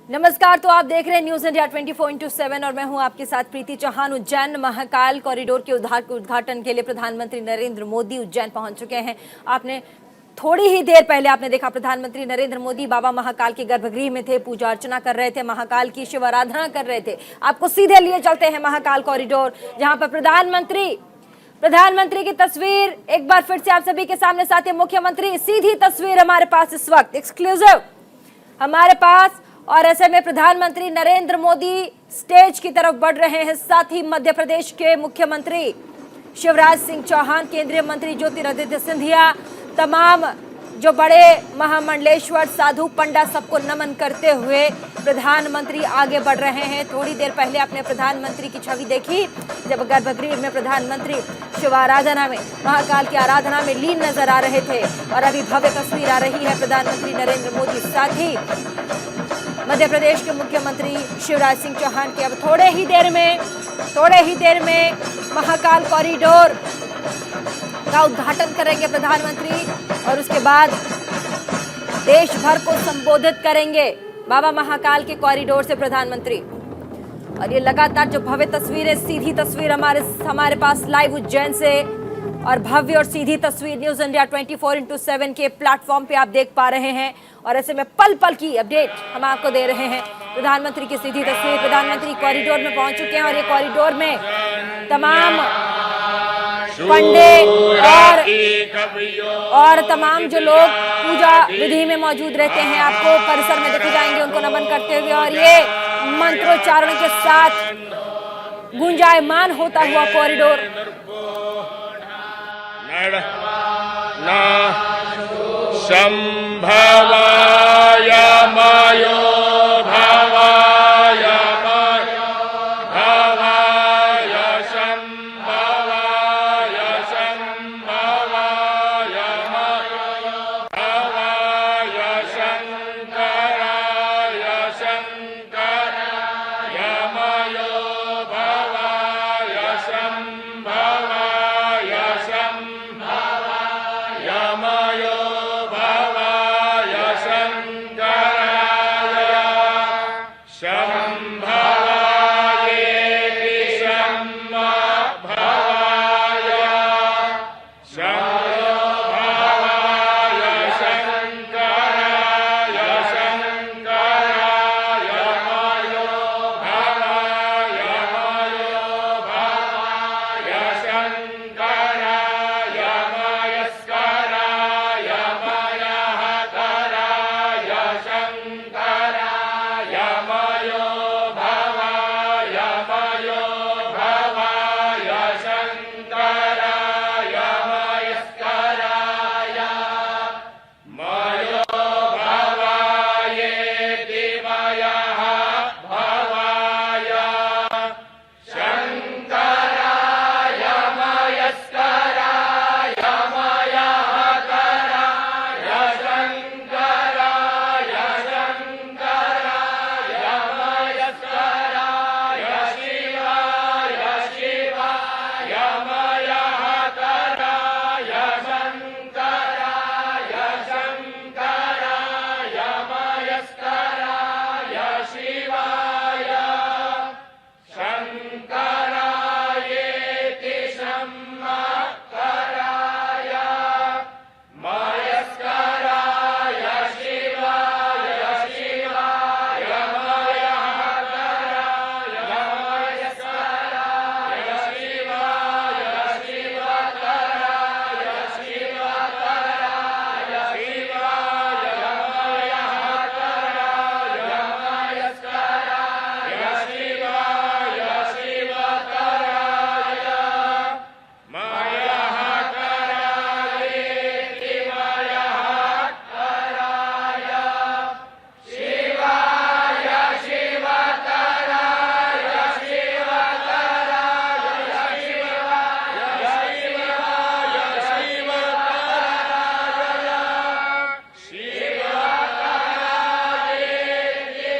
नमस्कार। तो आप देख रहे हैं न्यूज इंडिया 24/7 और मैं हूं आपके साथ प्रीति चौहान। उज्जैन महाकाल कॉरिडोर के उद्घाटन के लिए प्रधानमंत्री नरेंद्र मोदी उज्जैन पहुंच चुके हैं। आपने थोड़ी ही देर पहले आपने देखा प्रधानमंत्री नरेंद्र मोदी बाबा महाकाल के गर्भगृह में थे, पूजा अर्चना कर रहे थे, महाकाल की शिव आराधना कर रहे थे। आपको सीधे लिए चलते हैं महाकाल कॉरिडोर, जहां पर प्रधानमंत्री की तस्वीर एक बार फिर से आप सभी के सामने, साथ ही मुख्यमंत्री, सीधी तस्वीर हमारे पास इस वक्त एक्सक्लूसिव हमारे पास। और ऐसे में प्रधानमंत्री नरेंद्र मोदी स्टेज की तरफ बढ़ रहे हैं, साथ ही मध्य प्रदेश के मुख्यमंत्री शिवराज सिंह चौहान, केंद्रीय मंत्री ज्योतिरादित्य सिंधिया, तमाम जो बड़े महामंडलेश्वर साधु पंडा, सबको नमन करते हुए प्रधानमंत्री आगे बढ़ रहे हैं। थोड़ी देर पहले आपने प्रधानमंत्री की छवि देखी जब गर्भगृह में प्रधानमंत्री शिव आराधना में, महाकाल की आराधना में लीन नजर आ रहे थे। और अभी भव्य तस्वीर आ रही है प्रधानमंत्री नरेंद्र मोदी, साथ ही मध्य प्रदेश के मुख्यमंत्री शिवराज सिंह चौहान के। अब थोड़े ही देर में महाकाल कॉरिडोर का उद्घाटन करेंगे प्रधानमंत्री और उसके बाद देश भर को संबोधित करेंगे बाबा महाकाल के कॉरिडोर से प्रधानमंत्री। और ये लगातार जो भव्य तस्वीरें, सीधी तस्वीर हमारे पास लाइव उज्जैन से, और भव्य और सीधी तस्वीर न्यूज इंडिया 24/7 के प्लेटफॉर्म पे आप देख पा रहे हैं। और ऐसे में पल पल की अपडेट हम आपको दे रहे हैं। प्रधानमंत्री की सीधी तस्वीर, प्रधानमंत्री कॉरिडोर में पहुंच चुके हैं और ये कॉरिडोर में तमाम पंडित और तमाम जो लोग पूजा विधि में मौजूद रहते हैं आपको परिसर में देखे जाएंगे, उनको नमन करते हुए। और ये मंत्रोच्चारण के साथ गुंजायमान होता हुआ कॉरिडोर। संभवाय मायो भवाय मायो भवाय संभवाय संभवाय मायो भवाय शंकराय शंकराय मायो भवाय संभवाय संभवाय मायो भवाय शंकराय संभवायेति संभवाय संभवाय शंकराय शंकराय मायो भवाय शंकराय मयस्कराय मयहकराय शंकराय मयो भवाय शंकराय मयस्कराय मयो भवायेति मयः भवाय शंकराय मयस्कराय मयहकराय शंकराय शंकराय मयस्कराय शिवाय शिवाय मयहकराय शंकराय शंकराय मयस्कराय शिवाय शंकरायेति संमकराय मयस्कराय शिवाय शिवाय मयहकराय मयस्कराय शिवाय शिवकराय शिवकराय शिवाय मयहकराय मयस्कराय शिवाय शिवकराय मयहकरायेति मयहकराय शिवाय शिवकराय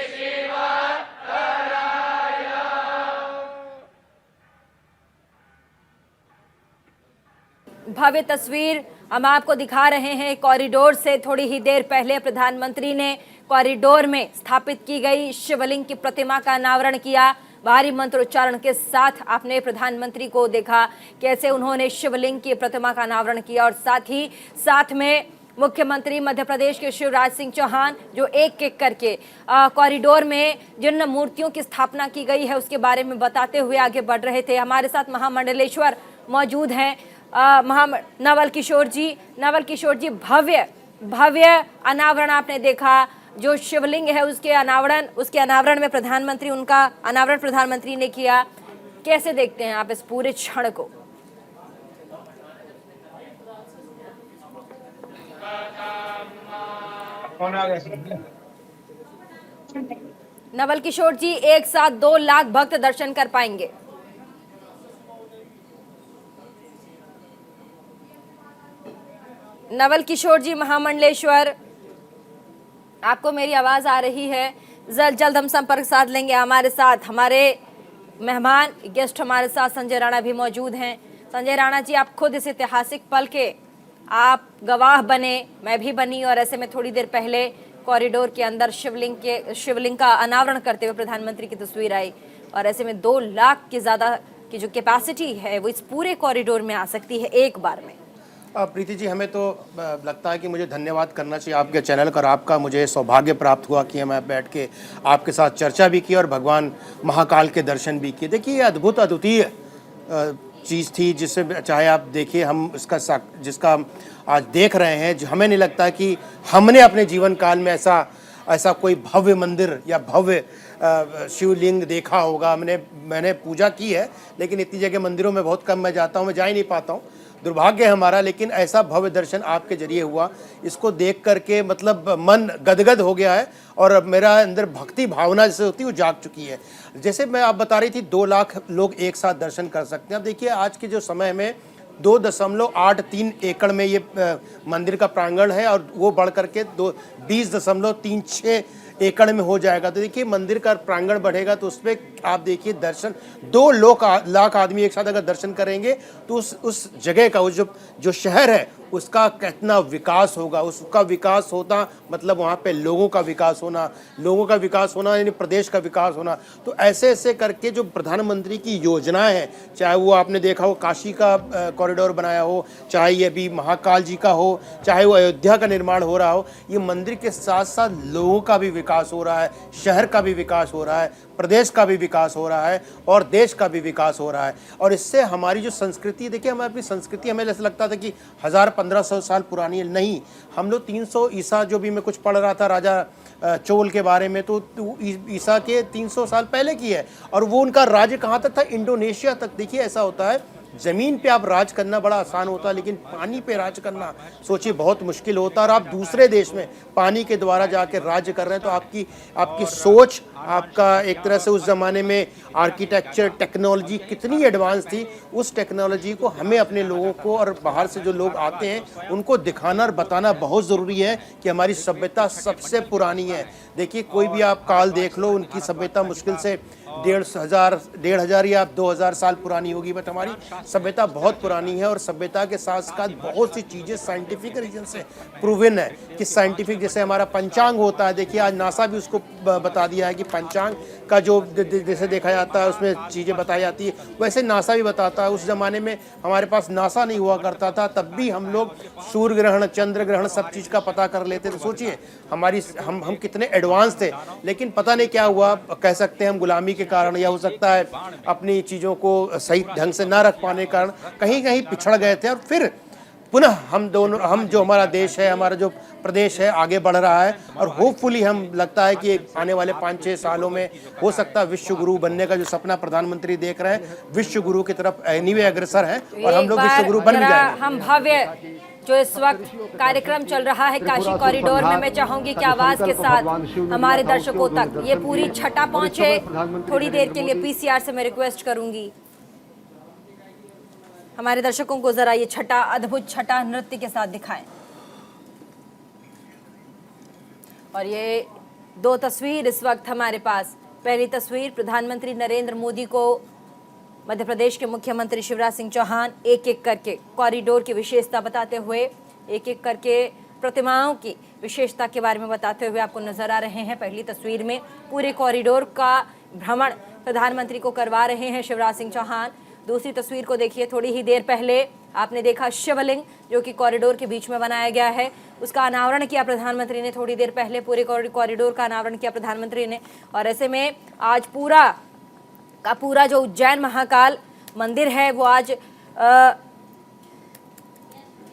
शिवकराय भव्य तस्वीर हम आपको दिखा रहे हैं कॉरिडोर से। थोड़ी ही देर पहले प्रधानमंत्री ने कॉरिडोर में स्थापित की गई शिवलिंग की प्रतिमा का अनावरण किया। भारी मंत्रोच्चारण के साथ आपने प्रधानमंत्री को देखा कैसे उन्होंने शिवलिंग की प्रतिमा का अनावरण किया, और साथ ही साथ में मुख्यमंत्री मध्य प्रदेश के शिवराज सिंह चौहान जो एक एक करके कॉरिडोर में जिन मूर्तियों की स्थापना की गई है उसके बारे में बताते हुए आगे बढ़ रहे थे। हमारे साथ महामंडलेश्वर मौजूद हैं नवल किशोर जी, भव्य अनावरण आपने देखा। जो शिवलिंग है उसके अनावरण में उनका अनावरण प्रधानमंत्री ने किया। कैसे देखते हैं आप इस पूरे क्षण को? नवल किशोर जी, एक साथ 2 लाख भक्त दर्शन कर पाएंगे। नवल किशोर जी, महामंडलेश्वर, आपको मेरी आवाज आ रही है? जल्द हम संपर्क साध लेंगे। हमारे साथ हमारे मेहमान गेस्ट हमारे साथ संजय राणा भी मौजूद हैं। संजय राणा जी, आप खुद इस ऐतिहासिक पल के आप गवाह बने, मैं भी बनी, और ऐसे में थोड़ी देर पहले कॉरिडोर के अंदर शिवलिंग का अनावरण करते हुए प्रधानमंत्री की तस्वीर आई, और ऐसे में 2 लाख की ज्यादा की जो कैपेसिटी है वो इस पूरे कॉरिडोर में आ सकती है एक बार में। प्रीति जी, हमें तो लगता है कि मुझे धन्यवाद करना चाहिए आपके चैनल का, और आपका मुझे सौभाग्य प्राप्त हुआ कि मैं बैठ के आपके साथ चर्चा भी की और भगवान महाकाल के दर्शन भी किए। देखिए, ये अद्भुत चीज़ थी जिससे चाहे आप देखिए हम जिसका हम आज देख रहे हैं, हमें नहीं लगता कि हमने अपने जीवन काल में ऐसा कोई भव्य मंदिर या भव्य शिवलिंग देखा होगा। मैंने पूजा की है, लेकिन इतनी जगह मंदिरों में बहुत कम मैं जाता हूँ, मैं जा ही नहीं पाता हूँ, दुर्भाग्य है हमारा। लेकिन ऐसा भव्य दर्शन आपके जरिए हुआ, इसको देख करके मतलब मन गदगद हो गया है, और अब मेरा अंदर भक्ति भावना जैसे होती है वो जाग चुकी है। जैसे मैं आप बता रही थी 2 लाख लोग एक साथ दर्शन कर सकते हैं। अब देखिए, आज के जो समय में 2.83 एकड़ में ये मंदिर का प्रांगण है, और वो बढ़ करके 20.36 एकड़ में हो जाएगा। तो देखिए, मंदिर का प्रांगण बढ़ेगा तो उसमें आप देखिए दर्शन 2 लाख आदमी एक साथ अगर दर्शन करेंगे तो उस जगह का जो शहर है उसका कितना विकास होगा। उसका विकास होता मतलब वहाँ पे लोगों का विकास होना यानी प्रदेश का विकास होना। तो ऐसे करके जो प्रधानमंत्री की योजनाएं हैं, चाहे वो आपने देखा हो काशी का कॉरिडोर बनाया हो, चाहे ये भी महाकाल जी का हो, चाहे वो अयोध्या का निर्माण हो रहा हो, ये मंदिर के साथ साथ लोगों का भी विकास हो रहा है, शहर का भी विकास हो रहा है, प्रदेश का भी विकास हो रहा है, और देश का भी विकास हो रहा है। और इससे हमारी जो संस्कृति, देखिए हमें अपनी संस्कृति, हमें ऐसा लगता था कि 1000-1500 साल पुरानी है, नहीं, हम लोग 300 ईसा, जो भी मैं कुछ पढ़ रहा था राजा चोल के बारे में, तो ईसा के 300 साल पहले की है, और वो उनका राज्य कहाँ तक था? इंडोनेशिया तक। देखिए, ऐसा होता है, जमीन पे आप राज करना बड़ा आसान होता है, लेकिन पानी पे राज करना सोचिए बहुत मुश्किल होता है। और आप दूसरे देश में पानी के द्वारा जाके राज्य कर रहे हैं, तो आपकी सोच, आपका एक तरह से उस ज़माने में आर्किटेक्चर टेक्नोलॉजी कितनी एडवांस थी, उस टेक्नोलॉजी को हमें अपने लोगों को और बाहर से जो लोग आते हैं उनको दिखाना और बताना बहुत ज़रूरी है कि हमारी सभ्यता सबसे पुरानी है। देखिए, कोई भी आप काल देख लो, उनकी सभ्यता मुश्किल से 1,500 या 2,000 साल पुरानी होगी, बट हमारी सभ्यता बहुत पुरानी है। और सभ्यता के साथ साथ बहुत सी चीज़ें साइंटिफिक रीजन से प्रूवन है कि साइंटिफिक, जैसे हमारा पंचांग होता है, देखिए आज नासा भी उसको बता दिया है कि पंचांग का जो जैसे देखा जाता है उसमें चीज़ें बताई जाती है, वैसे नासा भी बताता है। उस ज़माने में हमारे पास नासा नहीं हुआ करता था, तब भी हम लोग सूर्य ग्रहण, चंद्र ग्रहण, सब चीज़ का पता कर लेते थे। सोचिए हम कितने एडवांस थे, लेकिन पता नहीं क्या हुआ, कह सकते हैं हम गुलामी के कारण, या हो सकता है अपनी चीज़ों को सही ढंग से ना रख पाने के कारण कहीं कहीं पिछड़ गए थे। और फिर पुनः हम जो हमारा देश है, हमारा जो प्रदेश है, आगे बढ़ रहा है, और होपफुली हम लगता है कि आने वाले 5-6 सालों में हो सकता है विश्व गुरु बनने का जो सपना प्रधानमंत्री देख रहे हैं, विश्व गुरु की तरफ एनीवे अग्रसर है, और हम लोग विश्व गुरु बन भी जाएंगे। हम भव्य जो इस वक्त कार्यक्रम चल रहा है काशी कॉरिडोर में, मैं चाहूंगी कि आवाज के साथ हमारे दर्शकों तक ये पूरी छटा पहुंचे। थोड़ी देर के लिए पीसीआर से मैं रिक्वेस्ट करूंगी, हमारे दर्शकों को जरा ये छटा, अद्भुत छटा नृत्य के साथ दिखाएं। और ये 2 तस्वीर इस वक्त हमारे पास। पहली तस्वीर, प्रधानमंत्री नरेंद्र मोदी को मध्य प्रदेश के मुख्यमंत्री शिवराज सिंह चौहान एक एक करके कॉरिडोर की विशेषता बताते हुए एक एक करके प्रतिमाओं की विशेषता के बारे में बताते हुए आपको नजर आ रहे हैं। पहली तस्वीर में पूरे कॉरिडोर का भ्रमण प्रधानमंत्री को करवा रहे हैं शिवराज सिंह चौहान। दूसरी तस्वीर को देखिए, थोड़ी ही देर पहले आपने देखा शिवलिंग जो कि कॉरिडोर के बीच में बनाया गया है, उसका अनावरण किया प्रधानमंत्री ने। थोड़ी देर पहले पूरे कॉरिडोर का अनावरण किया प्रधानमंत्री ने। और ऐसे में आज पूरा का पूरा जो उज्जैन महाकाल मंदिर है वो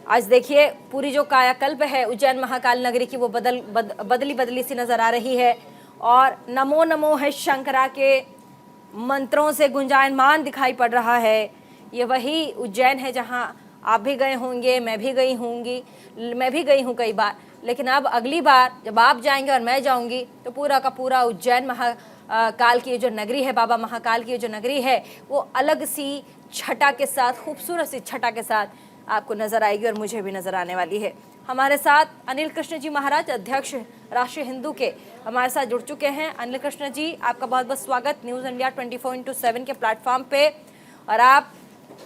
आज देखिए पूरी जो कायाकल्प है उज्जैन महाकाल नगरी की वो बदली सी नजर आ रही है। और नमो नमो है शंकरा के मंत्रों से गुंजायमान दिखाई पड़ रहा है। ये वही उज्जैन है जहां आप भी गए होंगे, मैं भी गई हूँ कई बार। लेकिन अब अगली बार जब आप जाएंगे और मैं जाऊंगी तो पूरा का पूरा उज्जैन महाकाल की जो नगरी है, बाबा महाकाल की जो नगरी है, वो अलग सी छटा के साथ, खूबसूरत सी छटा के साथ आपको नजर आएगी और मुझे भी नजर आने वाली है। हमारे साथ अनिल कृष्ण जी महाराज, अध्यक्ष राष्ट्रीय हिंदू के, हमारे साथ जुड़ चुके हैं। अनिल कृष्ण जी, आपका बहुत बहुत स्वागत न्यूज़ इंडिया 24/7 के प्लेटफॉर्म पे। और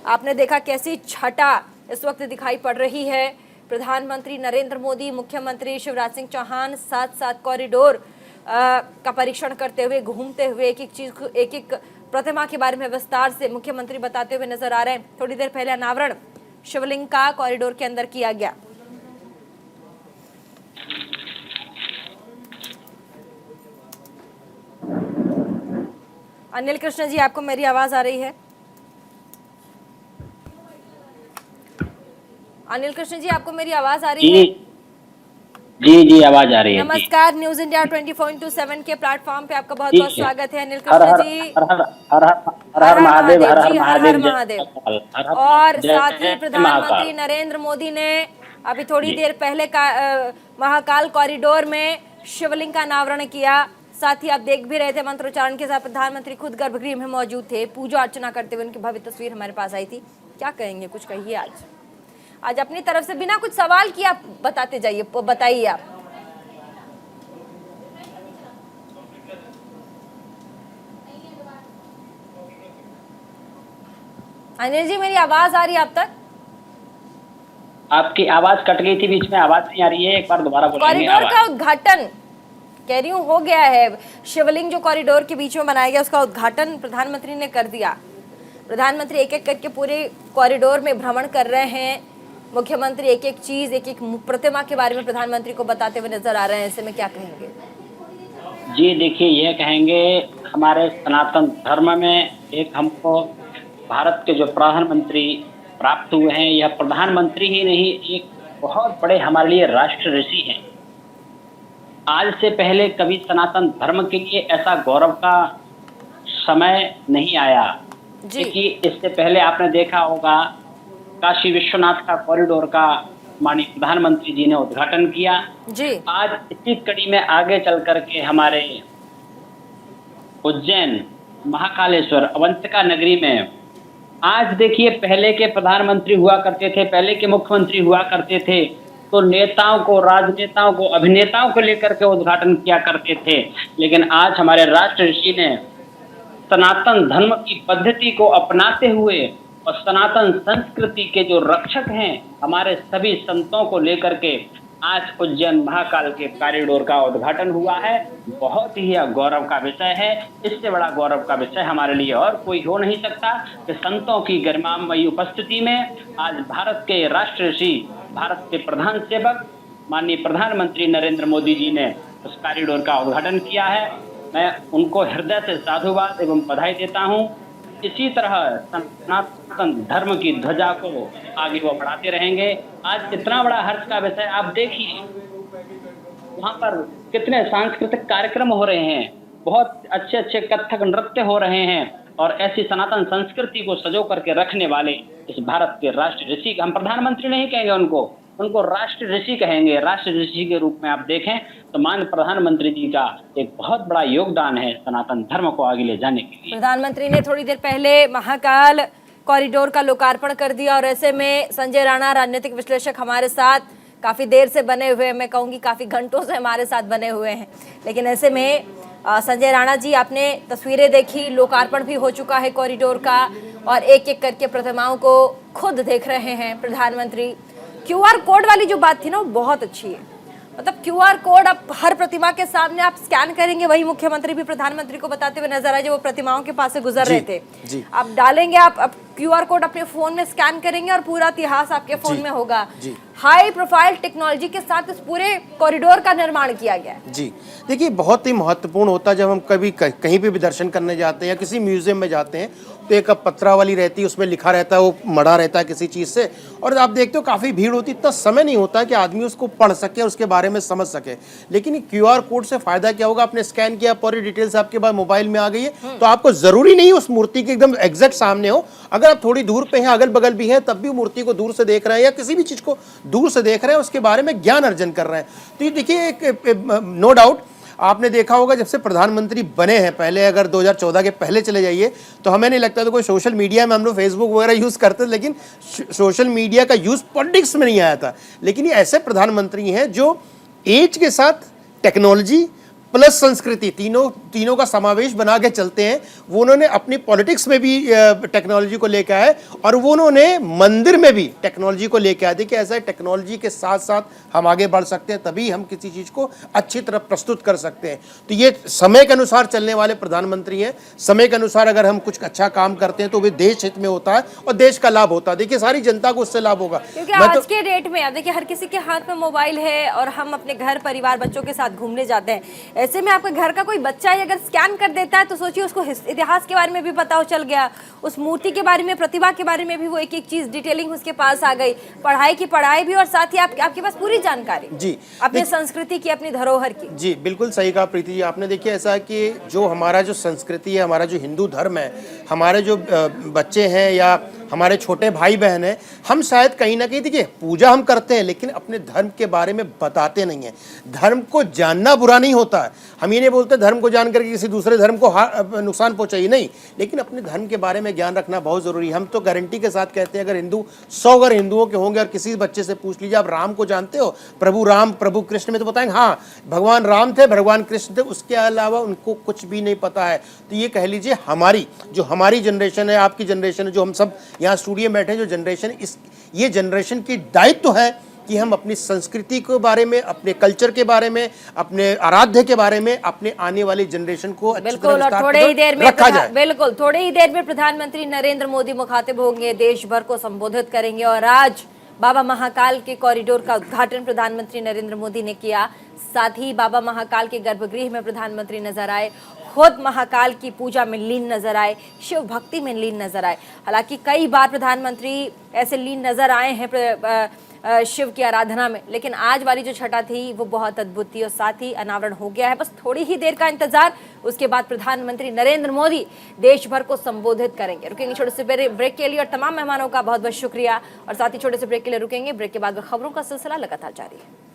आपने देखा कैसी छटा इस वक्त दिखाई पड़ रही है। प्रधानमंत्री नरेंद्र मोदी, मुख्यमंत्री शिवराज सिंह चौहान साथ साथ कॉरिडोर का परीक्षण करते हुए, घूमते हुए एक एक चीज को, एक एक प्रतिमा के बारे में विस्तार से मुख्यमंत्री बताते हुए नजर आ रहे हैं। थोड़ी देर पहले अनावरण शिवलिंग का कॉरिडोर के अंदर किया गया। अनिल कृष्ण जी, आपको मेरी आवाज आ रही है? अनिल कृष्ण जी, आपको मेरी आवाज आ रही है? जी आवाज आ रही है। नमस्कार, न्यूज़ इंडिया 24/7 के प्लेटफॉर्म पे आपका बहुत बहुत स्वागत है अनिल कृष्ण जी। हर हर महादेव, हर हर महादेव। और साथ ही प्रधानमंत्री नरेंद्र मोदी ने अभी थोड़ी देर पहले महाकाल कॉरिडोर में शिवलिंग का अनावरण किया। साथ ही आप देख भी रहे थे मंत्रोच्चारण के साथ प्रधानमंत्री खुद गर्भगृह में मौजूद थे, पूजा अर्चना करते हुए उनकी भव्य तस्वीर हमारे पास आई थी। क्या कहेंगे, कुछ कहिए। आज अपनी तरफ से बिना कुछ सवाल किए आप बताते जाइए, बताइए आप। अनिल जी, मेरी आवाज आ रही है आप तक? आपकी आवाज कट गई थी, बीच में आवाज नहीं आ रही है, एक बार दोबारा बोलेंगे। कॉरिडोर का उद्घाटन कह रही हूँ हो गया है। शिवलिंग जो कॉरिडोर के बीच में बनाया गया उसका उद्घाटन प्रधानमंत्री ने कर दिया। प्रधानमंत्री एक एक करके पूरे कॉरिडोर में भ्रमण कर रहे हैं। मुख्यमंत्री एक एक चीज, एक एक प्रतिमा के बारे में प्रधानमंत्री को बताते हुए नजर आ रहे हैं। ऐसे में क्या कहेंगे? जी देखिए, ये कहेंगे हमारे सनातन धर्म में एक हमको भारत के जो प्रधानमंत्री प्राप्त हुए हैं, यह प्रधानमंत्री ही नहीं, एक बहुत बड़े हमारे लिए राष्ट्र ऋषि हैं। आज से पहले कभी सनातन धर्म के लिए ऐसा गौरव का समय नहीं आया। क्योंकि इससे पहले आपने देखा होगा काशी विश्वनाथ का कॉरिडोर का माननीय प्रधानमंत्री जी ने उद्घाटन किया जी। आज इसी कड़ी में आगे चल करके हमारे उज्जैन महाकालेश्वर अवंतिका नगरी में आज देखिए, पहले के प्रधानमंत्री हुआ करते थे, पहले के मुख्यमंत्री हुआ करते थे तो नेताओं को, राजनेताओं को, अभिनेताओं को लेकर के उद्घाटन किया करते थे। लेकिन आज हमारे राष्ट्र ऋषि ने सनातन धर्म की पद्धति को अपनाते हुए और सनातन संस्कृति के जो रक्षक हैं हमारे सभी संतों को लेकर के आज उज्जैन महाकाल के कॉरिडोर का उद्घाटन हुआ है। बहुत ही गौरव का विषय है। इससे बड़ा गौरव का विषय हमारे लिए और कोई हो नहीं सकता कि संतों की गरिमामयी उपस्थिति में आज भारत के राष्ट्र ऋषि, भारत के प्रधान सेवक माननीय प्रधानमंत्री नरेंद्र मोदी जी ने उस कॉरिडोर का उद्घाटन किया है। मैं उनको हृदय से साधुवाद एवं बधाई देता हूं। इसी तरह सनातन धर्म की ध्वजा को आगे वो बढ़ाते रहेंगे। आज इतना बड़ा हर्ष का विषय आप देखिए, वहाँ पर कितने सांस्कृतिक कार्यक्रम हो रहे हैं, बहुत अच्छे अच्छे कथक नृत्य हो रहे हैं और ऐसी सनातन संस्कृति को सजो करके रखने वाले इस भारत के राष्ट्र ऋषि, हम प्रधानमंत्री नहीं कहेंगे उनको राष्ट्र ऋषि कहेंगे। राष्ट्र ऋषि के रूप में आप देखें तो माननीय प्रधानमंत्री जी का एक बहुत बड़ा योगदान है सनातन धर्म को आगे ले जाने के लिए। प्रधानमंत्री ने थोड़ी देर पहले महाकाल कॉरिडोर का लोकार्पण कर दिया और ऐसे में संजय राणा, राजनीतिक विश्लेषक हमारे साथ काफी देर से बने हुए, मैं कहूँगी काफी घंटों से हमारे साथ बने हुए हैं। लेकिन ऐसे में संजय राणा जी, आपने तस्वीरें देखी, लोकार्पण भी हो चुका है कॉरिडोर का और एक एक करके प्रतिमाओं को खुद देख रहे हैं प्रधानमंत्री। क्यूआर कोड वाली जो बात थी ना वो बहुत अच्छी है। मतलब क्यूआर कोड अब हर प्रतिमा के सामने आप स्कैन करेंगे, वही मुख्यमंत्री भी प्रधानमंत्री को बताते हुए नजर आए जो वो प्रतिमाओं के पास से गुजर रहे थे। जी। आप डालेंगे, आप क्यूआर कोड अपने फोन में स्कैन करेंगे और पूरा इतिहास आपके फोन में होगा। हाई प्रोफाइल टेक्नोलॉजी के साथ इस पूरे कॉरिडोर का निर्माण किया गया है। जी देखिए, बहुत ही महत्वपूर्ण होता है जब हम कभी कहीं पे भी दर्शन करने जाते हैं या किसी म्यूजियम में जाते हैं तो एक पत्रा वाली रहती है, उसमें लिखा रहता है, वो मड़ा रहता है किसी चीज़ से, और आप देखते हो काफ़ी भीड़ होती है, इतना समय नहीं होता कि आदमी उसको पढ़ सके और उसके बारे में समझ सके। लेकिन क्यूआर कोड से फ़ायदा क्या होगा, आपने स्कैन किया, पूरी डिटेल्स आपके पास मोबाइल में आ गई है, तो आपको ज़रूरी नहीं उस मूर्ति के एकदम एग्जैक्ट सामने हो। अगर आप थोड़ी दूर पे हैं, अगल बगल भी है, तब भी मूर्ति को दूर से देख रहे हैं या किसी भी चीज़ को दूर से देख रहे हैं, उसके बारे में ज्ञान अर्जन कर रहे हैं। तो ये देखिए, नो डाउट आपने देखा होगा जब से प्रधानमंत्री बने हैं, पहले अगर 2014 के पहले चले जाइए तो हमें नहीं लगता तो कोई सोशल मीडिया में हम लोग फेसबुक वगैरह यूज़ करते थे, लेकिन सोशल मीडिया का यूज़ पॉलिटिक्स में नहीं आया था। लेकिन ये ऐसे प्रधानमंत्री हैं जो एज के साथ टेक्नोलॉजी प्लस संस्कृति तीनों का समावेश बना के चलते हैं। वो उन्होंने अपनी पॉलिटिक्स में भी टेक्नोलॉजी को लेकर आए और वो उन्होंने मंदिर में भी टेक्नोलॉजी को लेकर आए। देखिए, ऐसा टेक्नोलॉजी के साथ साथ हम आगे बढ़ सकते हैं, तभी हम किसी चीज़ को अच्छी तरह प्रस्तुत कर सकते हैं। तो ये समय के अनुसार चलने वाले प्रधानमंत्री हैं। समय के अनुसार अगर हम कुछ अच्छा काम करते हैं तो भी देश हित में होता है और देश का लाभ होता है। देखिए, सारी जनता को उससे लाभ होगा। क्योंकि आज के डेट में देखिए हर किसी के हाथ में मोबाइल है और हम अपने घर परिवार बच्चों के साथ घूमने जाते हैं। ऐसे में आपके घर का कोई बच्चा ही अगर स्कैन कर देता है तो सोचिए उसको इतिहास के बारे में भी पता चल गया, उस मूर्ति के बारे में, प्रतिभा के बारे में भी वो एक एक चीज डिटेलिंग उसके पास आ गई, पढ़ाई की पढ़ाई भी और साथ ही आपके पास पूरी जानकारी जी अपने संस्कृति की, अपनी धरोहर की। जी बिल्कुल सही कहा प्रीति जी आपने। देखिए, ऐसा है कि जो हमारा जो संस्कृति है, हमारा जो हिंदू धर्म है, हमारे जो बच्चे हैं या हमारे छोटे भाई बहन हैं, हम शायद कहीं ना कहीं, देखिए पूजा हम करते हैं लेकिन अपने धर्म के बारे में बताते नहीं हैं। धर्म को जानना बुरा नहीं होता है, हम ये नहीं बोलते धर्म को जान करके किसी दूसरे धर्म को नुकसान पहुंचाइए, नहीं, लेकिन अपने धर्म के बारे में ज्ञान रखना बहुत ज़रूरी है। हम तो गारंटी के साथ कहते हैं अगर 100 अगर हिंदुओं के होंगे और किसी बच्चे से पूछ लीजिए आप राम को जानते हो, प्रभु राम प्रभु कृष्ण में, तो बताएंगे हाँ भगवान राम थे, भगवान कृष्ण थे, उसके अलावा उनको कुछ भी नहीं पता है। तो ये कह लीजिए हमारी जनरेशन है, आपकी जनरेशन है, जो हम सब यहाँ स्टूडियो में बैठे जो जनरेशन, ये जनरेशन की दायित्व है कि हम अपनी संस्कृति के बारे में, अपने कल्चर के बारे में, अपने आराध्य के बारे में अपने आने वाली जनरेशन को अच्छी तरह बिल्कुल, और थोड़े ही देर में रखा जाए। बिल्कुल थोड़े ही देर में प्रधानमंत्री नरेंद्र मोदी मुखातिब होंगे, देश भर को संबोधित करेंगे और आज बाबा महाकाल के कॉरिडोर का उद्घाटन प्रधानमंत्री नरेंद्र मोदी ने किया। साथ ही बाबा महाकाल के गर्भगृह में प्रधानमंत्री नजर आए, खुद महाकाल की पूजा में लीन नजर आए, शिव भक्ति में लीन नजर आए। हालांकि कई बार प्रधानमंत्री ऐसे लीन नजर आए हैं शिव की आराधना में, लेकिन आज वाली जो छठा थी वो बहुत अद्भुत थी और साथ ही अनावरण हो गया है। बस थोड़ी ही देर का इंतजार, उसके बाद प्रधानमंत्री नरेंद्र मोदी देश भर को संबोधित करेंगे। रुकेंगे छोटे से ब्रेक के लिए और तमाम मेहमानों का बहुत बहुत शुक्रिया, और साथ ही छोटे से ब्रेक के लिए रुकेंगे। ब्रेक के बाद खबरों का सिलसिला लगातार जारी है।